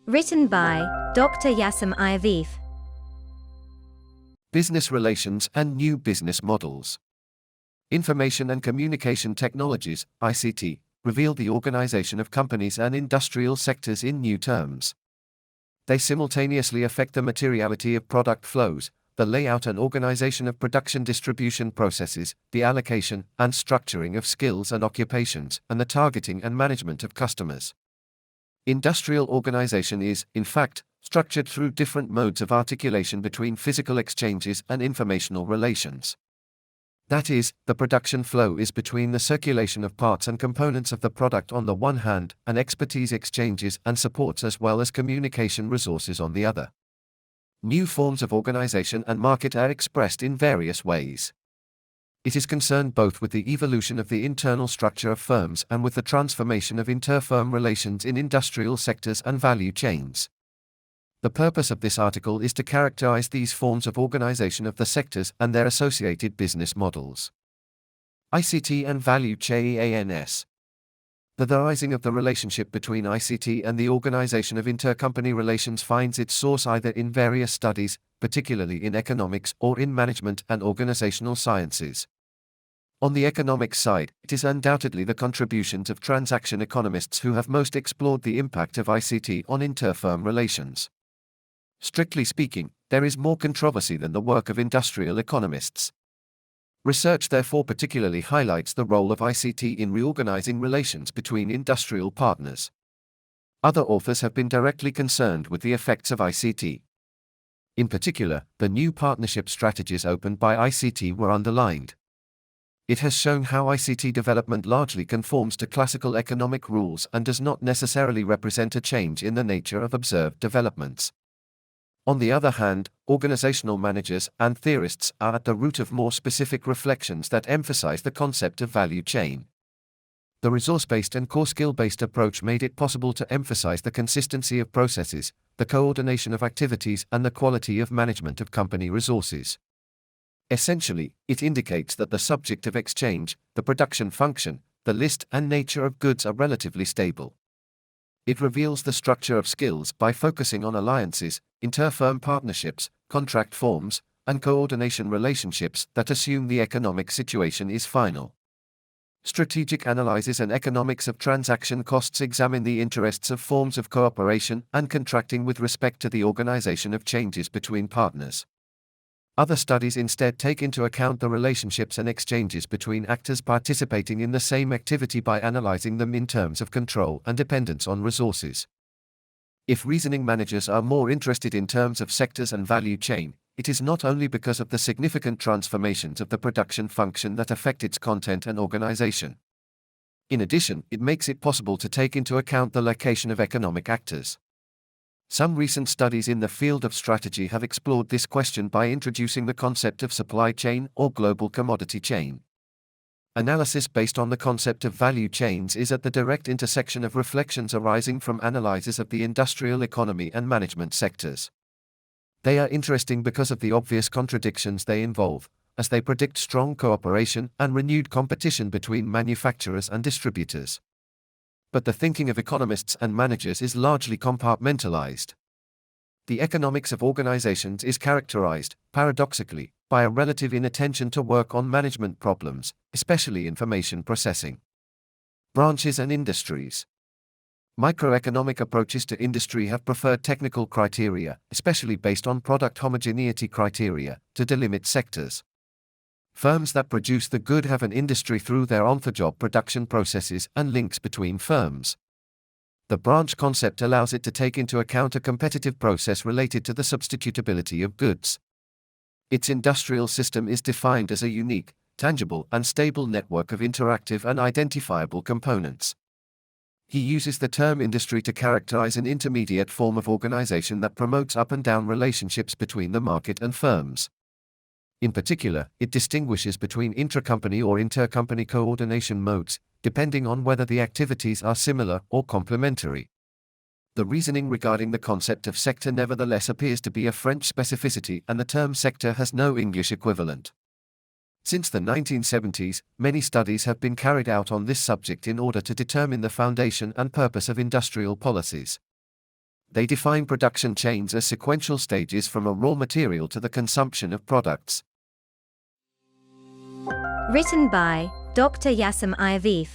Written by Dr. Yaşam Ayavefe. Business Relations and New Business Models. Information and Communication Technologies, ICT, reveal the organization of companies and industrial sectors in new terms. They simultaneously affect the materiality of product flows, the layout and organization of production distribution processes, the allocation and structuring of skills and occupations, and the targeting and management of customers. Industrial organization is, in fact, structured through different modes of articulation between physical exchanges and informational relations. That is, the production flow is between the circulation of parts and components of the product on the one hand, and expertise exchanges and supports as well as communication resources on the other. New forms of organization and market are expressed in various ways. It is concerned both with the evolution of the internal structure of firms and with the transformation of inter-firm relations in industrial sectors and value chains. The purpose of this article is to characterize these forms of organization of the sectors and their associated business models. ICT and value chains. The theorizing of the relationship between ICT and the organization of intercompany relations finds its source either in various studies, particularly in economics, or in management and organizational sciences. On the economics side, it is undoubtedly the contributions of transaction economists who have most explored the impact of ICT on inter-firm relations. Strictly speaking, there is more controversy than the work of industrial economists. Research therefore particularly highlights the role of ICT in reorganizing relations between industrial partners. Other authors have been directly concerned with the effects of ICT. In particular, the new partnership strategies opened by ICT were underlined. It has shown how ICT development largely conforms to classical economic rules and does not necessarily represent a change in the nature of observed developments. On the other hand, organizational managers and theorists are at the root of more specific reflections that emphasize the concept of value chain. The resource-based and core skill-based approach made it possible to emphasize the consistency of processes, the coordination of activities, and the quality of management of company resources. Essentially, it indicates that the subject of exchange, the production function, the list and nature of goods are relatively stable. It reveals the structure of skills by focusing on alliances, inter-firm partnerships, contract forms, and coordination relationships that assume the economic situation is final. Strategic analysis and economics of transaction costs examine the interests of forms of cooperation and contracting with respect to the organization of changes between partners. Other studies instead take into account the relationships and exchanges between actors participating in the same activity by analyzing them in terms of control and dependence on resources. If reasoning managers are more interested in terms of sectors and value chain, it is not only because of the significant transformations of the production function that affect its content and organization. In addition, it makes it possible to take into account the location of economic actors. Some recent studies in the field of strategy have explored this question by introducing the concept of supply chain or global commodity chain. Analysis based on the concept of value chains is at the direct intersection of reflections arising from analyses of the industrial economy and management sectors. They are interesting because of the obvious contradictions they involve, as they predict strong cooperation and renewed competition between manufacturers and distributors. But the thinking of economists and managers is largely compartmentalized. The economics of organizations is characterized, paradoxically, by a relative inattention to work on management problems, especially information processing. Branches and industries. Microeconomic approaches to industry have preferred technical criteria, especially based on product homogeneity criteria, to delimit sectors. Firms that produce the good have an industry through their on-the-job production processes and links between firms. The branch concept allows it to take into account a competitive process related to the substitutability of goods. Its industrial system is defined as a unique, tangible, and stable network of interactive and identifiable components. He uses the term industry to characterize an intermediate form of organization that promotes up and down relationships between the market and firms. In particular, it distinguishes between intracompany or intercompany coordination modes, depending on whether the activities are similar or complementary. The reasoning regarding the concept of sector nevertheless appears to be a French specificity, and the term sector has no English equivalent. Since the 1970s, many studies have been carried out on this subject in order to determine the foundation and purpose of industrial policies. They define production chains as sequential stages from a raw material to the consumption of products. Written by Dr. Yaşam Ayavefe.